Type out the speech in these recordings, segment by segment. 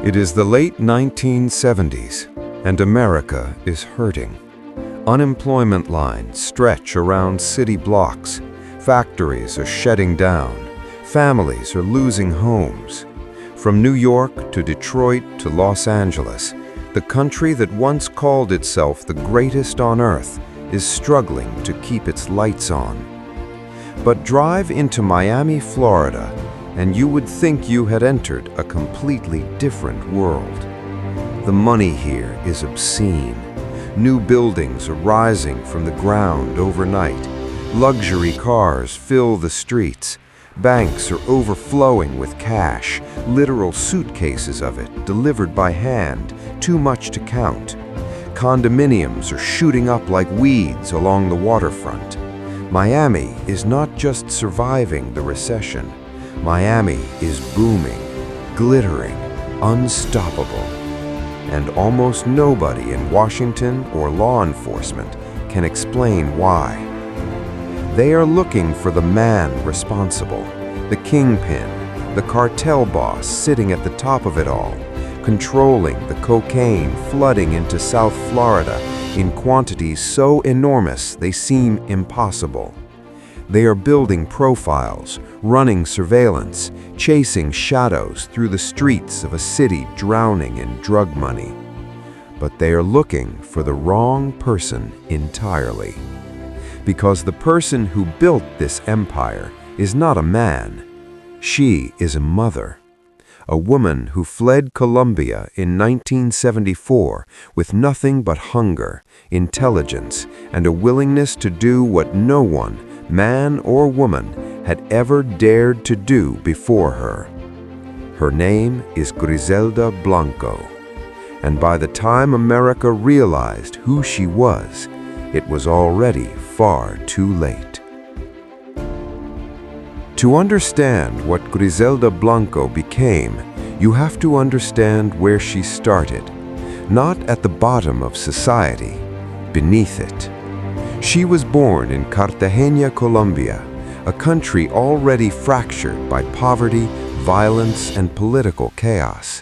It is the late 1970s, and America is hurting. Unemployment lines stretch around city blocks. Factories are shutting down. Families are losing homes. From New York to Detroit to Los Angeles, the country that once called itself the greatest on earth is struggling to keep its lights on. But drive into Miami, Florida, and you would think you had entered a completely different world. The money here is obscene. New buildings are rising from the ground overnight. Luxury cars fill the streets. Banks are overflowing with cash, literal suitcases of it delivered by hand, too much to count. Condominiums are shooting up like weeds along the waterfront. Miami is not just surviving the recession. Miami is booming, glittering, unstoppable. And almost nobody in Washington or law enforcement can explain why. They are looking for the man responsible, the kingpin, the cartel boss sitting at the top of it all, controlling the cocaine flooding into South Florida in quantities so enormous they seem impossible. They are building profiles, running surveillance, chasing shadows through the streets of a city drowning in drug money. But they are looking for the wrong person entirely. Because the person who built this empire is not a man. She is a mother. A woman who fled Colombia in 1974 with nothing but hunger, intelligence, and a willingness to do what no one, man or woman, had ever dared to do before her. Her name is Griselda Blanco, and by the time America realized who she was, it was already far too late. To understand what Griselda Blanco became, you have to understand where she started, not at the bottom of society, beneath it. She was born in Cartagena, Colombia, a country already fractured by poverty, violence, and political chaos.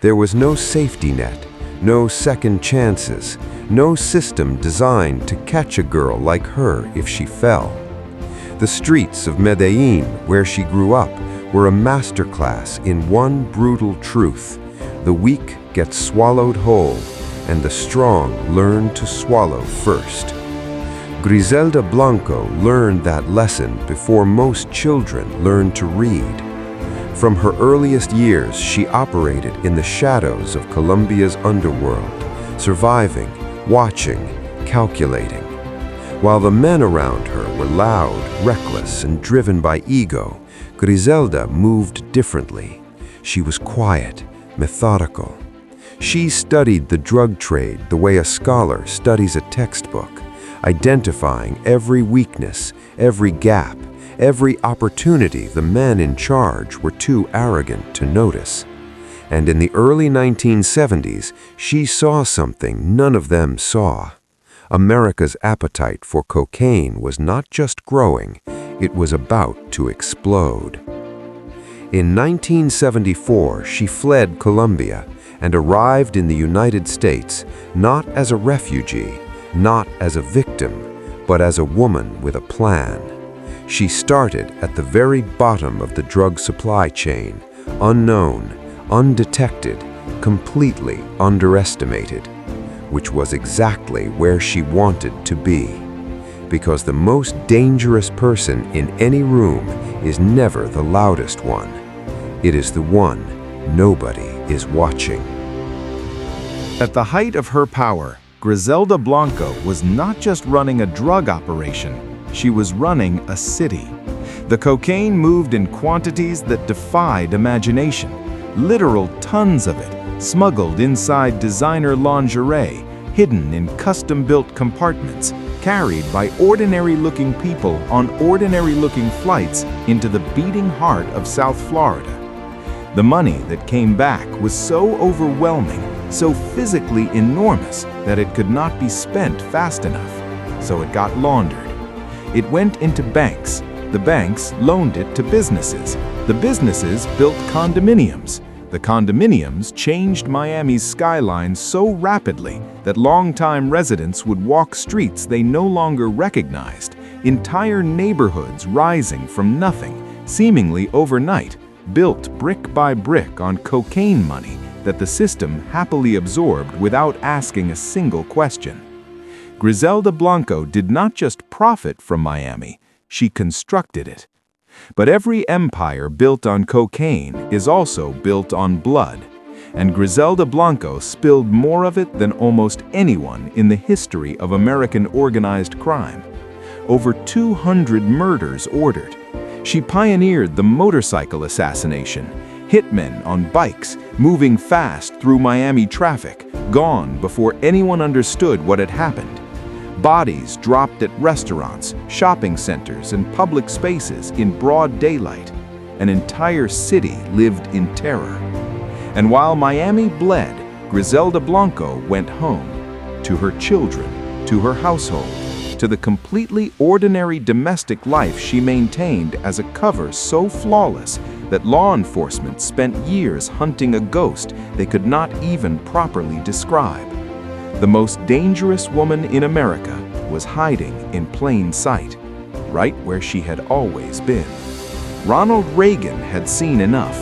There was no safety net, no second chances, no system designed to catch a girl like her if she fell. The streets of Medellin, where she grew up, were a masterclass in one brutal truth: the weak get swallowed whole, and the strong learn to swallow first. Griselda Blanco learned that lesson before most children learn to read. From her earliest years, she operated in the shadows of Colombia's underworld, surviving, watching, calculating. While the men around her were loud, reckless, and driven by ego, Griselda moved differently. She was quiet, methodical. She studied the drug trade the way a scholar studies a textbook, identifying every weakness, every gap, every opportunity the men in charge were too arrogant to notice. And in the early 1970s, she saw something none of them saw. America's appetite for cocaine was not just growing, it was about to explode. In 1974, she fled Colombia and arrived in the United States not as a refugee, not as a victim, but as a woman with a plan. She started at the very bottom of the drug supply chain, unknown, undetected, completely underestimated, which was exactly where she wanted to be. Because the most dangerous person in any room is never the loudest one. It is the one nobody is watching. At the height of her power, Griselda Blanco was not just running a drug operation, she was running a city. The cocaine moved in quantities that defied imagination. Literal tons of it, smuggled inside designer lingerie, hidden in custom-built compartments, carried by ordinary-looking people on ordinary-looking flights into the beating heart of South Florida. The money that came back was so overwhelming, so physically enormous, that it could not be spent fast enough, so it got laundered. It went into banks. The banks loaned it to businesses. The businesses built condominiums. The condominiums changed Miami's skyline so rapidly that longtime residents would walk streets they no longer recognized, entire neighborhoods rising from nothing, seemingly overnight, built brick by brick on cocaine money that the system happily absorbed without asking a single question. Griselda Blanco did not just profit from Miami, she constructed it. But every empire built on cocaine is also built on blood, and Griselda Blanco spilled more of it than almost anyone in the history of American organized crime. Over 200 murders ordered. She pioneered the motorcycle assassination, hitmen on bikes moving fast through Miami traffic, gone before anyone understood what had happened. Bodies dropped at restaurants, shopping centers, and public spaces in broad daylight. An entire city lived in terror. And while Miami bled, Griselda Blanco went home, to her children, to her household, to the completely ordinary domestic life she maintained as a cover so flawless that law enforcement spent years hunting a ghost they could not even properly describe. The most dangerous woman in America was hiding in plain sight, right where she had always been. Ronald Reagan had seen enough.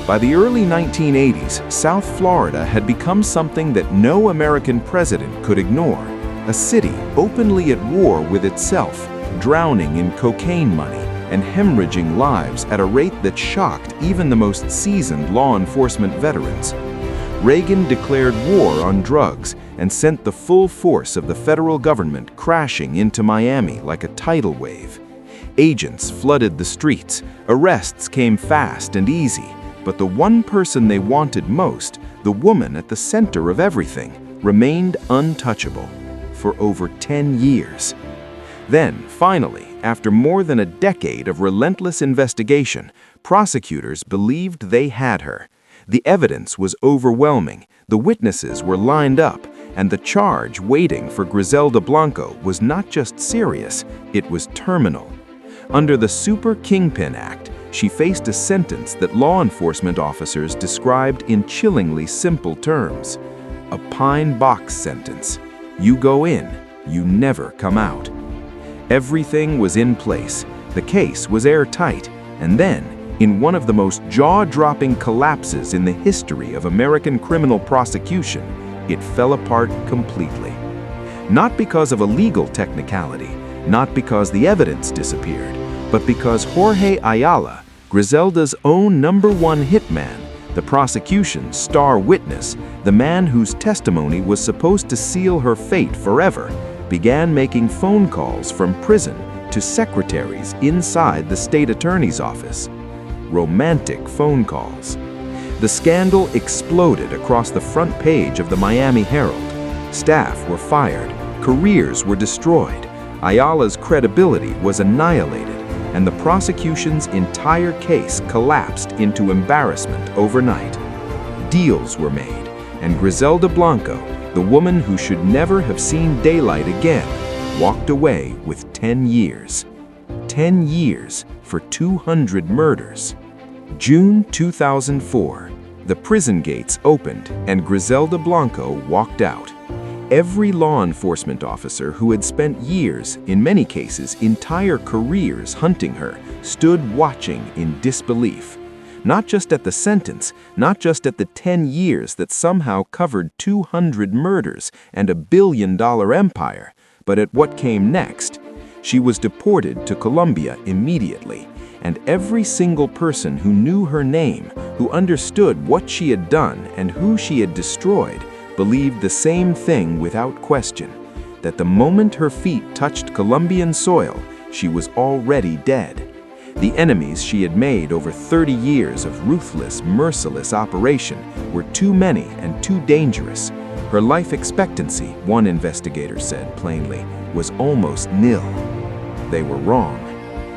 By the early 1980s, South Florida had become something that no American president could ignore. A city openly at war with itself, drowning in cocaine money and hemorrhaging lives at a rate that shocked even the most seasoned law enforcement veterans. Reagan declared war on drugs and sent the full force of the federal government crashing into Miami like a tidal wave. Agents flooded the streets, arrests came fast and easy, but the one person they wanted most, the woman at the center of everything, remained untouchable for over 10 years. Then, finally, after more than a decade of relentless investigation, prosecutors believed they had her. The evidence was overwhelming, the witnesses were lined up, and the charge waiting for Griselda Blanco was not just serious, it was terminal. Under the Super Kingpin Act, she faced a sentence that law enforcement officers described in chillingly simple terms. A pine box sentence. You go in, you never come out. Everything was in place, the case was airtight, and then, in one of the most jaw-dropping collapses in the history of American criminal prosecution, it fell apart completely. Not because of a legal technicality, not because the evidence disappeared, but because Jorge Ayala, Griselda's own #1 hitman, the prosecution's star witness, the man whose testimony was supposed to seal her fate forever, began making phone calls from prison to secretaries inside the state attorney's office. Romantic phone calls. The scandal exploded across the front page of the Miami Herald. Staff were fired, careers were destroyed, Ayala's credibility was annihilated, and the prosecution's entire case collapsed into embarrassment overnight. Deals were made, and Griselda Blanco, the woman who should never have seen daylight again, walked away with 10 years. 10 years for 200 murders. June 2004, the prison gates opened and Griselda Blanco walked out. Every law enforcement officer who had spent years, in many cases entire careers, hunting her, stood watching in disbelief. Not just at the sentence, not just at the 10 years that somehow covered 200 murders and a billion-dollar empire, but at what came next. She was deported to Colombia immediately, and every single person who knew her name, who understood what she had done and who she had destroyed, believed the same thing without question, that the moment her feet touched Colombian soil, she was already dead. The enemies she had made over 30 years of ruthless, merciless operation were too many and too dangerous. Her life expectancy, one investigator said plainly, was almost nil. They were wrong.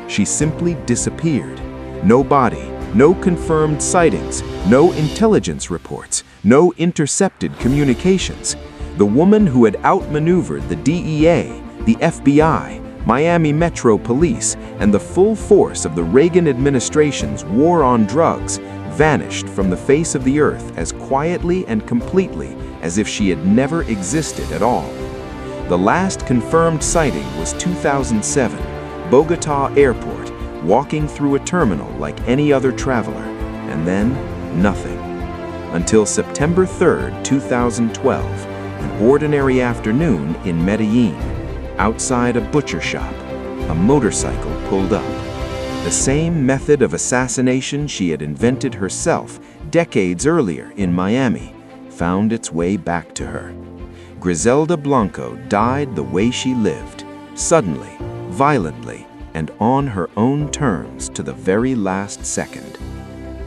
She simply disappeared. No body, no confirmed sightings, no intelligence reports, no intercepted communications. The woman who had outmaneuvered the DEA, the FBI, Miami Metro Police, and the full force of the Reagan administration's war on drugs vanished from the face of the earth as quietly and completely as if she had never existed at all. The last confirmed sighting was 2007, Bogota Airport, walking through a terminal like any other traveler, and then nothing. Until September 3rd, 2012, an ordinary afternoon in Medellin. Outside a butcher shop, a motorcycle pulled up. The same method of assassination she had invented herself decades earlier in Miami found its way back to her. Griselda Blanco died the way she lived, suddenly, violently, and on her own terms to the very last second.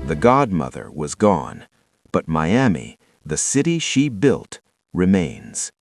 The godmother was gone, but Miami, the city she built, remains.